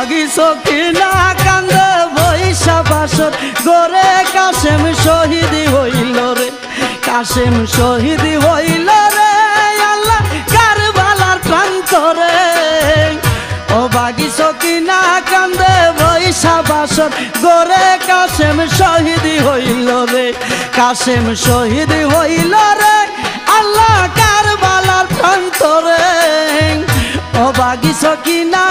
বাগিস কিনা কান্দে বৈশা বাসর গোরে কাশেম শহীদ হইল রে কাশেম শহীদ হইল রে আল্লাহ কারবালার প্রান্তরে ও বাগিস কিনা কান্দে বৈশা বাসর গোরে কাশেম শহীদ হইল রে কাশেম শহীদ হইল রে আল্লাহ কারবালার প্রান্তরে ও বাগিস কিনা